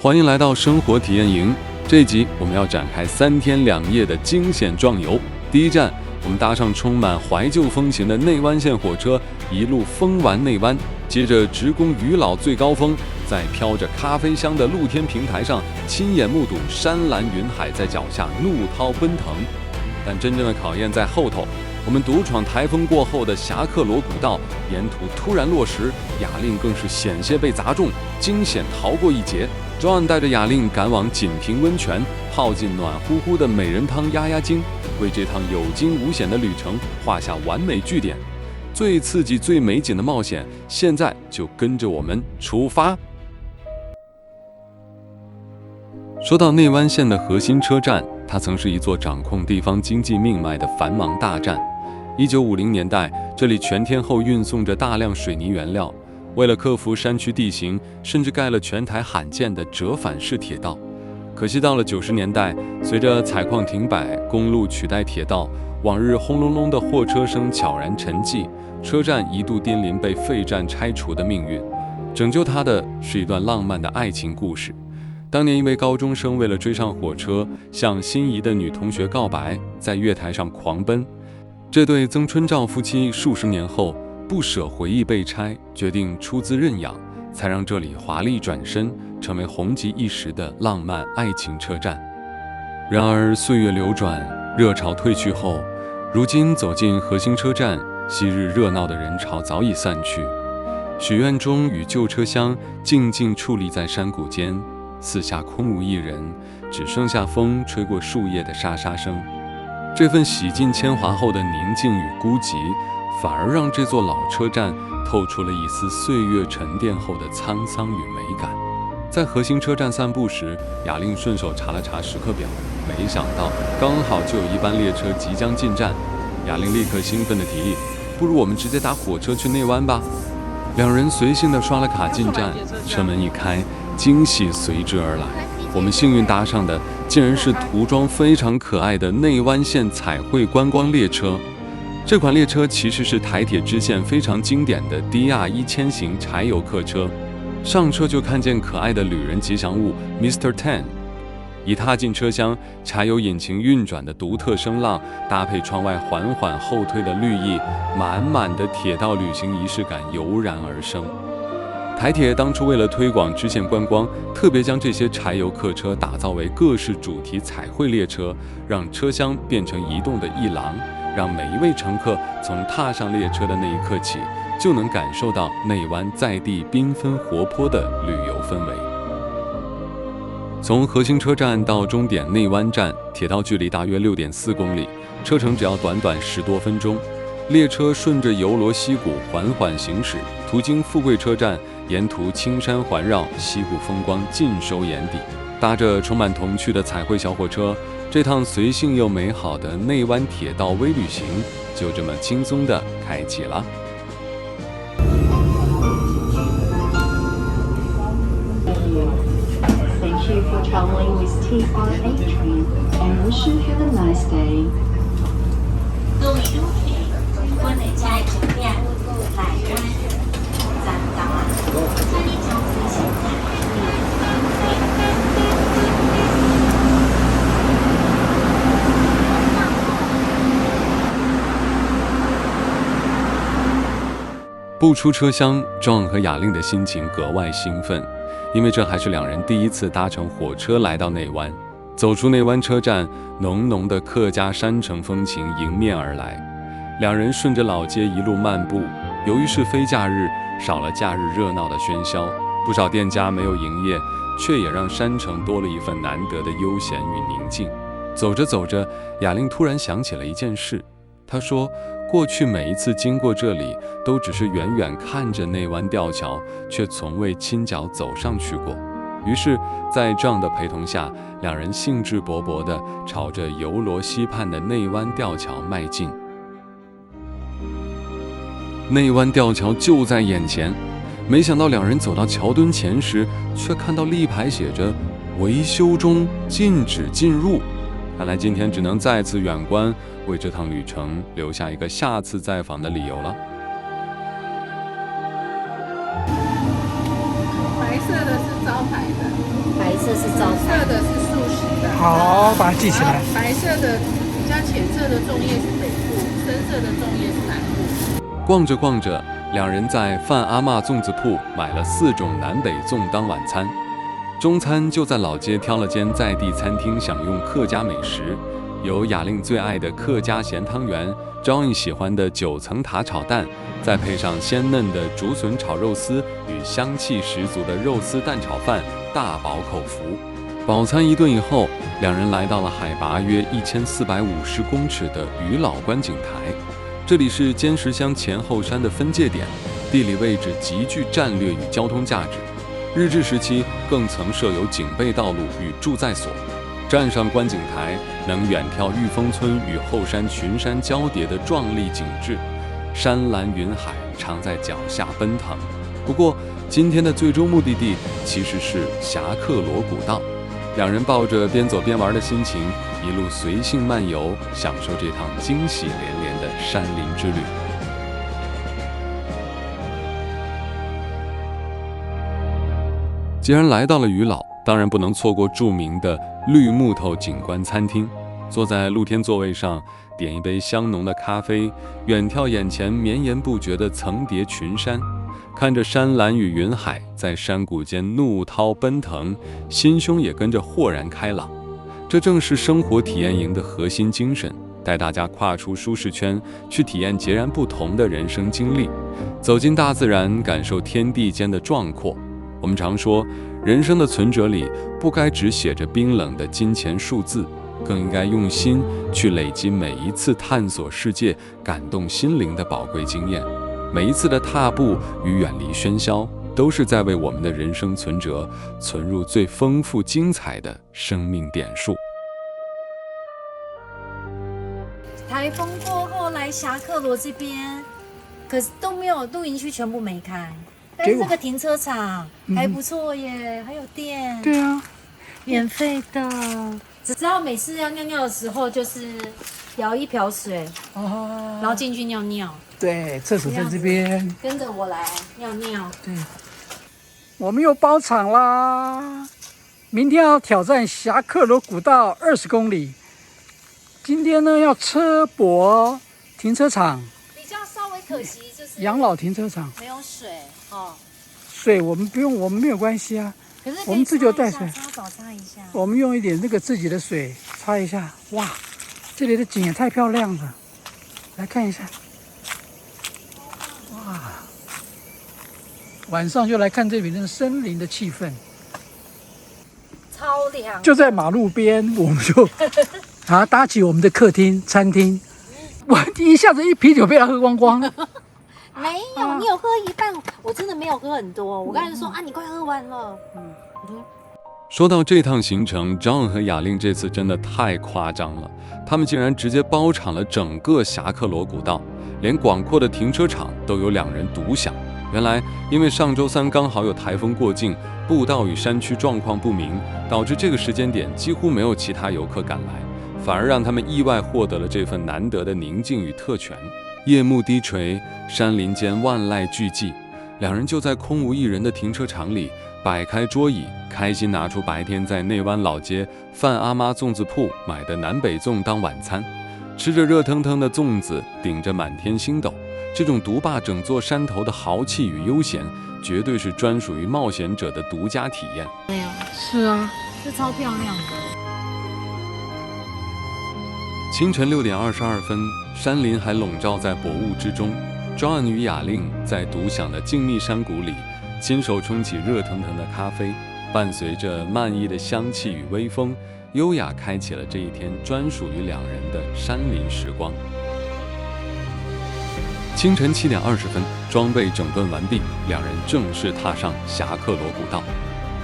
欢迎来到生活体验营。这一集我们要展开3天2夜的惊险壮游。第一站，我们搭上充满怀旧风情的内湾线火车，一路疯玩内湾，接着直攻渔老最高峰，在飘着咖啡香的露天平台上，亲眼目睹山岚云海在脚下怒涛奔腾。但真正的考验在后头。我们独闯台风过后的侠客罗古道，沿途突然落石，雅令更是险些被砸中，惊险逃过一劫。John 带着雅令赶往锦屏温泉，泡进暖乎乎的美人汤压压惊，为这趟有惊无险的旅程画下完美句点。最刺激、最美景的冒险，现在就跟着我们出发。说到内湾线的核心车站，它曾是一座掌控地方经济命脉的繁忙大站。1950年代，这里全天候运送着大量水泥原料。为了克服山区地形，甚至盖了全台罕见的折返式铁道。可惜到了90年代，随着采矿停摆，公路取代铁道，往日轰隆隆的货车声悄然沉寂，车站一度濒临被废站拆除的命运。拯救它的是一段浪漫的爱情故事。当年一位高中生为了追上火车，向心仪的女同学告白，在月台上狂奔。这对曾春照夫妻数十年后不舍回忆被拆，决定出资认养，才让这里华丽转身，成为红极一时的浪漫爱情车站。然而岁月流转，热潮退去后，如今走进核心车站，昔日热闹的人潮早已散去，许愿钟与旧车厢静静矗立在山谷间，四下空无一人，只剩下风吹过树叶的沙沙声。这份洗尽铅华后的宁静与孤寂，反而让这座老车站透出了一丝岁月沉淀后的沧桑与美感。在核心车站散步时，雅令顺手查了查时刻表，没想到刚好就有一班列车即将进站。雅令立刻兴奋地提议，不如我们直接搭火车去内湾吧。两人随性地刷了卡进站，车门一开，惊喜随之而来。我们幸运搭上的竟然是涂装非常可爱的内湾线彩绘观光列车。这款列车其实是台铁支线非常经典的 DR1000型柴油客车。上车就看见可爱的旅人吉祥物 Mr. Tan。 一踏进车厢，柴油引擎运转的独特声浪，搭配窗外缓缓后退的绿意，满满的铁道旅行仪式感油然而生。台铁当初为了推广支线观光，特别将这些柴油客车打造为各式主题彩绘列车，让车厢变成移动的艺廊，让每一位乘客从踏上列车的那一刻起，就能感受到内湾在地缤纷活泼的旅游氛围。从核心车站到终点内湾站，铁道距离大约6.4公里，车程只要短短10多分钟。列车顺着游罗溪谷缓缓行驶，途经富贵车站，沿途青山环绕，溪谷风光尽收眼底。搭着充满童趣的彩绘小火车，这趟随性又美好的内湾铁道微旅行就这么轻松地开启了。Thank you for traveling with TRA train and wish you have a nice day. 各位旅客，歡迎在酒店來灣站到啊，這裡將會現在不出车厢， John 和雅令的心情格外兴奋，因为这还是两人第一次搭乘火车来到内湾。走出内湾车站，浓浓的客家山城风情迎面而来。两人顺着老街一路漫步，由于是非假日，少了假日热闹的喧嚣，不少店家没有营业，却也让山城多了一份难得的悠闲与宁静。走着走着，雅令突然想起了一件事，她说过去每一次经过这里，都只是远远看着内湾吊桥，却从未亲脚走上去过。于是在John的陪同下，两人兴致勃勃地朝着游罗溪畔的内湾吊桥迈进。内湾吊桥就在眼前，没想到两人走到桥墩前时，却看到立牌写着维修中，禁止进入。看来今天只能再次远观，为这趟旅程留下一个下次再访的理由了。白色的是招牌的，白色是招财，色的是素食的，好，把它记起来。白色的比较浅色的粽叶是北部，深色的粽叶是南部。逛着逛着，两人在范阿嬷粽子铺买了4种南北粽当晚餐。中餐就在老街挑了间在地餐厅，享用客家美食，有雅令最爱的客家咸汤圆，John喜欢的9层塔炒蛋，再配上鲜嫩的竹笋炒肉丝与香气十足的肉丝蛋炒饭，大饱口福。饱餐一顿以后，两人来到了海拔约1450公尺的渔老观景台，这里是尖石乡前后山的分界点，地理位置极具战略与交通价值。日治时期更曾设有警备道路与驻在所。站上观景台，能远眺玉峰村与后山群山交叠的壮丽景致，山岚云海常在脚下奔腾。不过，今天的最终目的地其实是侠客罗古道。两人抱着边走边玩的心情，一路随性漫游，享受这趟惊喜连连的山林之旅。既然来到了渔老，当然不能错过著名的绿木头景观餐厅。坐在露天座位上，点一杯香浓的咖啡，远眺眼前绵延不绝的层叠群山，看着山岚与云海在山谷间怒涛奔腾，心胸也跟着豁然开朗。这正是生活体验营的核心精神，带大家跨出舒适圈，去体验截然不同的人生经历，走进大自然，感受天地间的壮阔。我们常说，人生的存折里不该只写着冰冷的金钱数字，更应该用心去累积每一次探索世界、感动心灵的宝贵经验。每一次的踏步与远离喧嚣，都是在为我们的人生存折存入最丰富精彩的生命点数。台风过后来侠客罗这边，可是都没有露营区，全部没开。但是这个停车场还不错耶，还有电，对啊，免费的。只要每次要尿尿的时候，就是舀一瓢水，哦，然后进去尿尿。对，厕所在这边。跟着我来尿尿。对，我们又包场啦！明天要挑战侠客罗古道20公里。今天呢要车泊停车场，比较稍微可惜就是养老停车场没有水哦。水我们不用，我们没有关系啊。可是我们自己有带水，擦澡擦一下。我们用一点那个自己的水擦一下。哇，这里的景也太漂亮了，来看一下。哇，晚上就来看这里的森林的气氛。超凉，就在马路边，我们就搭起我们的客厅餐厅。我一下子一啤酒被他喝光光。没有，你有喝一半，我真的没有喝很多。我刚才说你快喝完了。说到这趟行程，John 和雅令这次真的太夸张了，他们竟然直接包场了整个侠客罗古道，连广阔的停车场都有2人独享。原来，因为上周3刚好有台风过境，步道与山区状况不明，导致这个时间点几乎没有其他游客赶来，反而让他们意外获得了这份难得的宁静与特权。夜幕低垂，山林间万籁俱寂，两人就在空无一人的停车场里摆开桌椅，开心拿出白天在内湾老街范阿妈粽子铺买的南北粽当晚餐，吃着热腾腾的粽子，顶着满天星斗，这种独霸整座山头的豪气与悠闲，绝对是专属于冒险者的独家体验。没有，是啊，是超漂亮的。清晨6点22分，山林还笼罩在薄雾之中。John 与雅令在独享的静谧山谷里，亲手冲起热腾腾的咖啡，伴随着漫溢的香气与微风，优雅开启了这一天专属于2人的山林时光。清晨7点20分，装备整顿完毕，两人正式踏上侠客罗古道。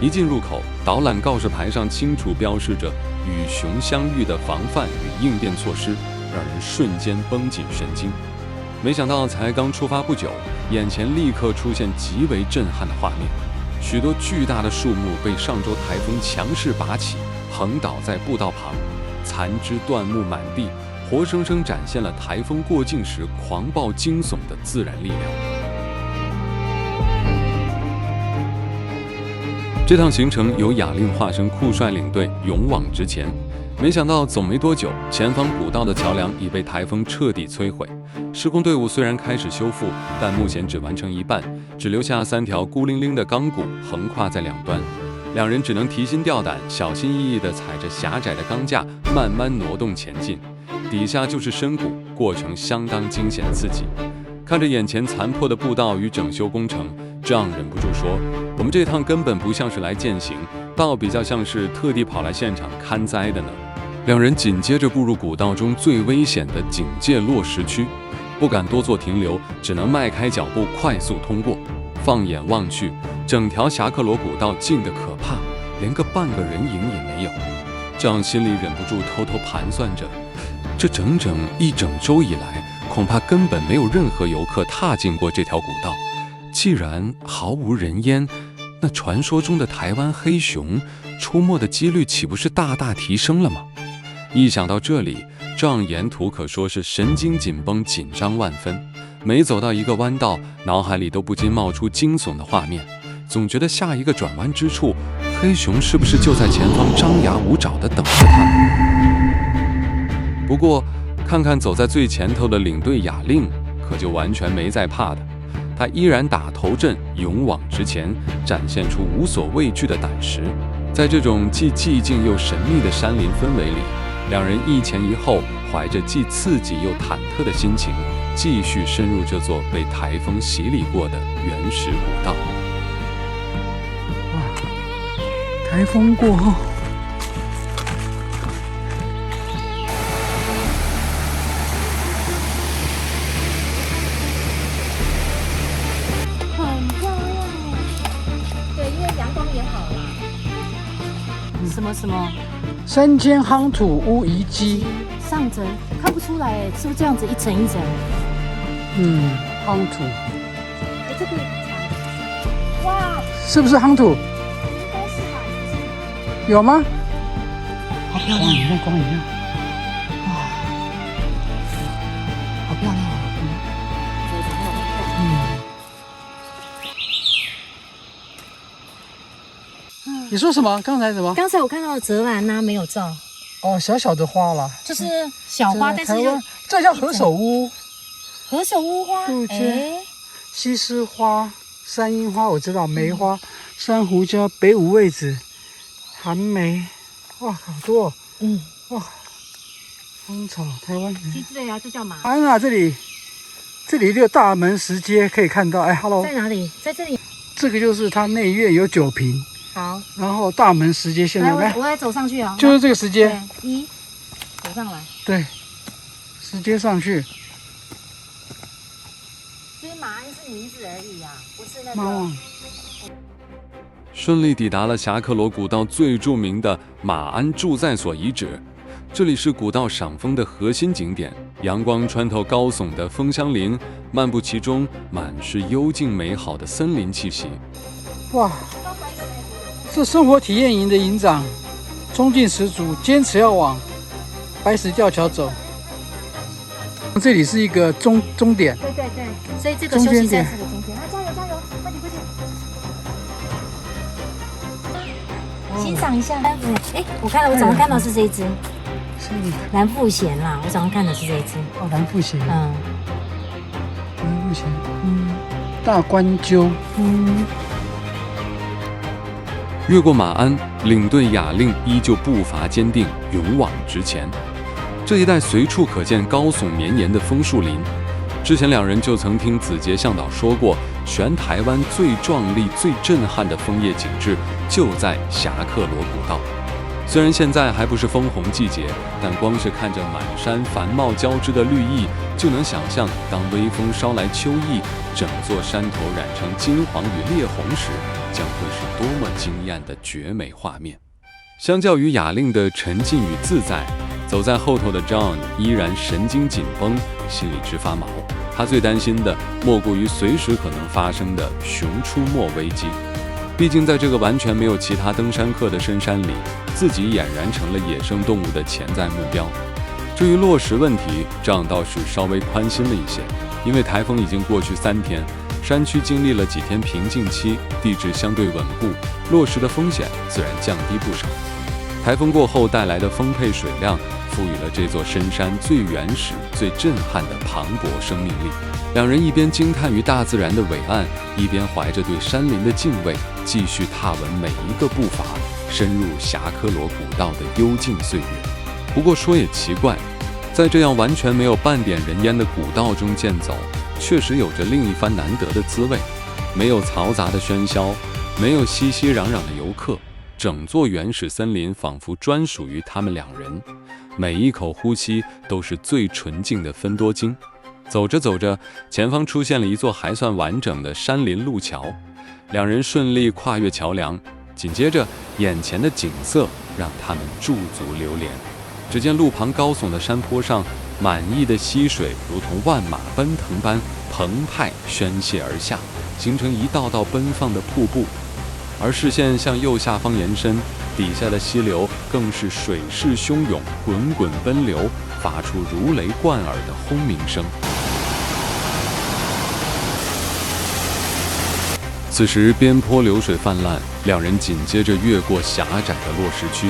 一进入口，导览告示牌上清楚标示着与熊相遇的防范与应变措施，让人瞬间绷紧神经。没想到才刚出发不久，眼前立刻出现极为震撼的画面，许多巨大的树木被上周台风强势拔起，横倒在步道旁，残枝断木满地，活生生展现了台风过境时狂暴惊悚的自然力量。这趟行程由雅令化身酷帅领队，勇往直前。没想到走没多久，前方古道的桥梁已被台风彻底摧毁。施工队伍虽然开始修复，但目前只完成一半，只留下3条孤零零的钢骨横跨在两端。两人只能提心吊胆，小心翼翼地踩着狭窄的钢架，慢慢挪动前进。底下就是深谷，过程相当惊险刺激。看着眼前残破的步道与整修工程，John忍不住说：“我们这趟根本不像是来践行，倒比较像是特地跑来现场看灾的呢。”两人紧接着步入古道中最危险的警戒落石区，不敢多做停留，只能迈开脚步快速通过。放眼望去，整条侠客罗古道静得可怕，连个半个人影也没有。John心里忍不住偷偷盘算着，这整整1整周以来，恐怕根本没有任何游客踏进过这条古道。既然毫无人烟，那传说中的台湾黑熊出没的几率岂不是大大提升了吗？一想到这里，John沿途可说是神经紧绷，紧张万分。每走到一个弯道，脑海里都不禁冒出惊悚的画面，总觉得下一个转弯之处，黑熊是不是就在前方张牙舞爪地等着他？不过，看看走在最前头的领队雅令，可就完全没在怕的。他依然打头阵，勇往直前，展现出无所畏惧的胆识。在这种既寂静又神秘的山林氛围里，两人一前一后，怀着既刺激又忐忑的心情，继续深入这座被台风洗礼过的原始古道。哇，台风过后，很漂亮对，因为阳光也好啦。什么3000夯土屋遗迹，上层看不出来哎，是不是这样子一层一层？夯土，哎，这个也很长。哇，是不是夯土？应该是吧？有吗？好漂亮，光影亮，哇，好漂亮啊！你说什么？刚才什么？刚才我看到的泽兰呢，没有照，哦，小小的花啦，就是小花，但是就台湾这叫何首乌，何首乌花，杜鹃、西施花、山樱花，我知道，梅花、珊瑚礁、北五味子、寒梅，哇，好多哦，哇，芳草，台湾人。其实对啊，这叫马。安啊，这里就大门石阶可以看到，哎 ，hello， 在哪里？在这里。这个就是它内院有9坪，好，然后大门石阶现在来，我来走上去啊。就是这个石阶，对，走上来。对，石阶上去。其实马鞍是名字而已啊，不是那妈个。妈，顺利抵达了侠客罗古道最著名的马鞍驻在所遗址，这里是古道赏枫的核心景点。阳光穿透高耸的枫香林，漫步其中，满是幽静美好的森林气息。哇，是生活体验营的营长，冲劲十足，坚持要往白石吊桥走。这里是一个终点，对对对，所以这个休息站是个终点。啊，加油加油，快点快点！欣赏一下蓝腹，哎，我早上看到是这一只，是蓝腹鹇啦，我早上看的是这一只。哦，蓝腹鹇，嗯蓝腹鹇，嗯大关鸠，越过马鞍，领队雅令依旧步伐坚定，勇往直前。这一带随处可见高耸绵延的枫树林。之前两人就曾听子杰向导说过，全台湾最壮丽、最震撼的枫叶景致就在侠客罗古道。虽然现在还不是枫红季节，但光是看着满山繁茂交织的绿意，就能想象当微风捎来秋意，整座山头染成金黄与烈红时，将会是多么惊艳的绝美画面。相较于雅令的沉浸与自在，走在后头的 John 依然神经紧绷，心里直发毛。他最担心的莫过于随时可能发生的熊出没危机。毕竟在这个完全没有其他登山客的深山里，自己俨然成了野生动物的潜在目标。至于落石问题，John倒是稍微宽心了一些，因为台风已经过去3天，山区经历了几天平静期，地质相对稳固，落石的风险自然降低不少。台风过后带来的丰沛水量，赋予了这座深山最原始、最震撼的磅礴生命力。两人一边惊叹于大自然的伟岸，一边怀着对山林的敬畏，继续踏稳每一个步伐，深入霞喀罗古道的幽静岁月。不过说也奇怪，在这样完全没有半点人烟的古道中健走，确实有着另一番难得的滋味。没有嘈杂的喧嚣，没有熙熙攘攘的游客，整座原始森林仿佛专属于他们两人，每一口呼吸都是最纯净的芬多精。走着走着，前方出现了一座还算完整的山林路桥，两人顺利跨越桥梁，紧接着眼前的景色让他们驻足流连。只见路旁高耸的山坡上，满溢的溪水如同万马奔腾般澎湃宣泄而下，形成一道道奔放的瀑布。而视线向右下方延伸，底下的溪流更是水势汹涌，滚滚奔流，发出如雷贯耳的轰鸣声。此时边坡流水泛滥，两人紧接着越过狭窄的落石区。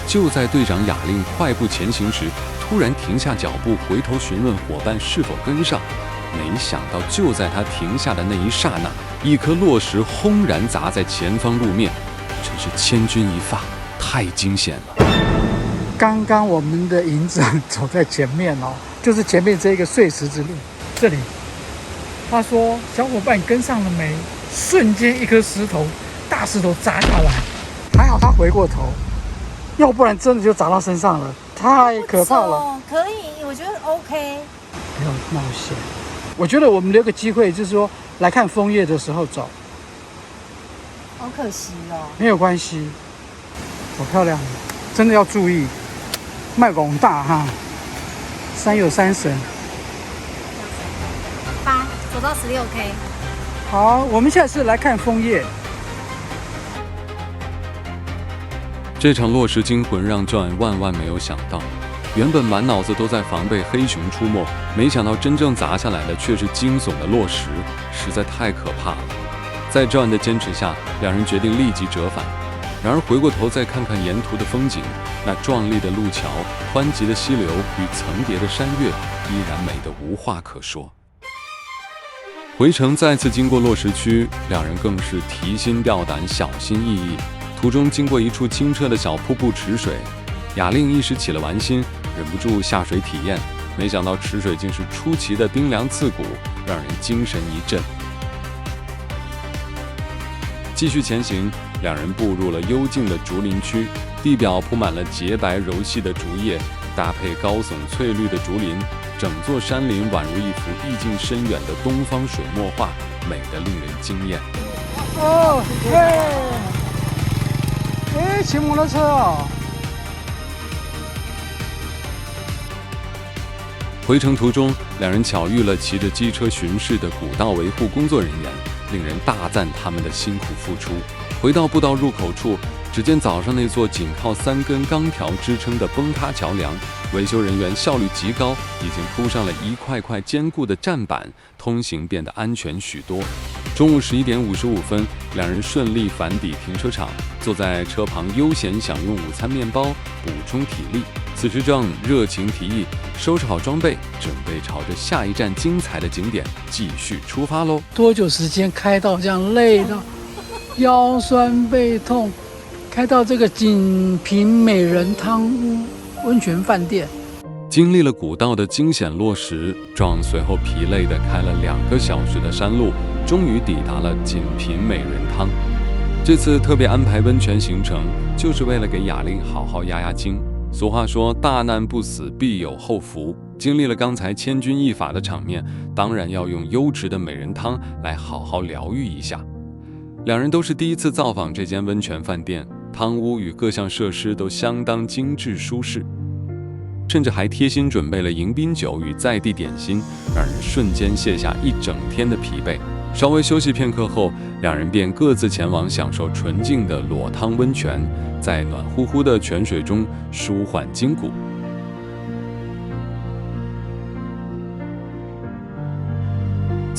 就在队长雅令快步前行时，突然停下脚步，回头询问伙伴是否跟上。没想到就在他停下的那一刹那，一颗落石轰然砸在前方路面，真是千钧一发，太惊险了。刚刚我们的营长走在前面哦，就是前面这个碎石之路，这里他说小伙伴跟上了没？瞬间一颗石头，大石头砸下来，还好他回过头，要不然真的就砸到身上了，太可怕了。可以，我觉得 OK。不要冒险，我觉得我们留个机会，就是说来看枫叶的时候走。好可惜哦。没有关系，好漂亮，真的要注意，卖广大哈，山有山神。8走到16K。好，我们下次来看枫叶。这场落石惊魂让 John 万没有想到，原本满脑子都在防备黑熊出没，没想到真正砸下来的却是惊悚的落石，实在太可怕了。在 John 的坚持下，两人决定立即折返。然而回过头再看看沿途的风景，那壮丽的路桥、湍急的溪流与层叠的山岳，依然美得无话可说。回程再次经过落石区，两人更是提心吊胆，小心翼翼。途中经过一处清澈的小瀑布池水，雅令一时起了玩心，忍不住下水体验，没想到池水竟是出奇的冰凉刺骨，让人精神一振。继续前行，两人步入了幽静的竹林区，地表铺满了洁白柔细的竹叶，搭配高耸翠绿的竹林，整座山林宛如一幅意境深远的东方水墨画，美得令人惊艳。哦，耶！骑摩托车哦。回程途中，两人巧遇了骑着机车巡视的古道维护工作人员，令人大赞他们的辛苦付出。回到步道入口处，只见早上那座仅靠3根钢条支撑的崩塌桥梁，维修人员效率极高，已经铺上了一块块坚固的站板，通行变得安全许多。中午11点55分，两人顺利返抵停车场，坐在车旁悠闲享用午餐面包，补充体力。此时正热情提议收拾好装备，准备朝着下一站精彩的景点继续出发喽。多久时间开到这样累到腰酸背痛，开到这个锦屏美人汤屋温泉饭店。经历了古道的惊险落石，壮随后疲累地开了2个小时的山路，终于抵达了锦屏美人汤。这次特别安排温泉行程，就是为了给雅令好好压压惊。俗话说，大难不死必有后福。经历了刚才千钧一发的场面，当然要用优质的美人汤来好好疗愈一下。两人都是第一次造访这间温泉饭店，汤屋与各项设施都相当精致舒适，甚至还贴心准备了迎宾酒与在地点心，让人瞬间卸下一整天的疲惫。稍微休息片刻后，两人便各自前往享受纯净的裸汤温泉，在暖乎乎的泉水中舒缓筋骨。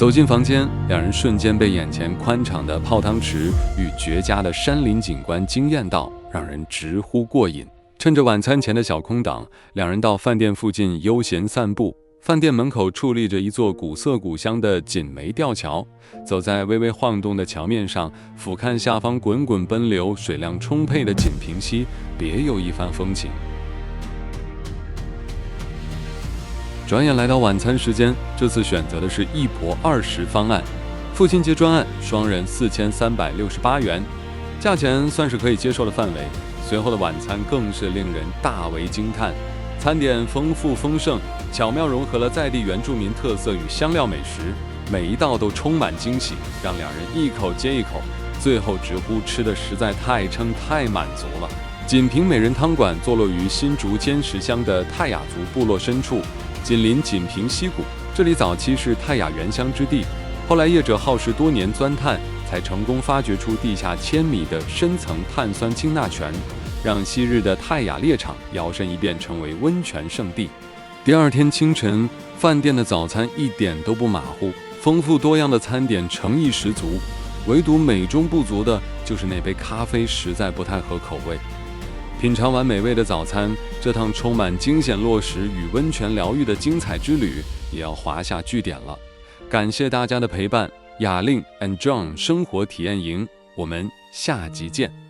走进房间，两人瞬间被眼前宽敞的泡汤池与绝佳的山林景观惊艳到，让人直呼过瘾。趁着晚餐前的小空档，两人到饭店附近悠闲散步。饭店门口矗立着一座古色古香的锦梅吊桥，走在微微晃动的桥面上，俯瞰下方滚滚奔流、水量充沛的锦屏溪，别有一番风情。转眼来到晚餐时间，这次选择的是1泊20方案，父亲节专案，双人4368元，价钱算是可以接受的范围。随后的晚餐更是令人大为惊叹，餐点丰富丰盛，巧妙融合了在地原住民特色与香料美食，每一道都充满惊喜，让两人一口接一口，最后直呼吃的实在太撑太满足了。锦屏美人汤馆坐落于新竹尖石乡的泰雅族部落深处，紧邻锦屏溪谷，这里早期是泰雅原乡之地，后来业者耗时多年钻探，才成功发掘出地下1000米的深层碳酸氢钠泉，让昔日的泰雅猎场摇身一变成为温泉圣地。第二天清晨，饭店的早餐一点都不马虎，丰富多样的餐点诚意十足，唯独美中不足的就是那杯咖啡实在不太合口味。品尝完美味的早餐，这趟充满惊险落石与温泉疗愈的精彩之旅也要画下句点了。感谢大家的陪伴，雅令 and John 生活体验营，我们下集见。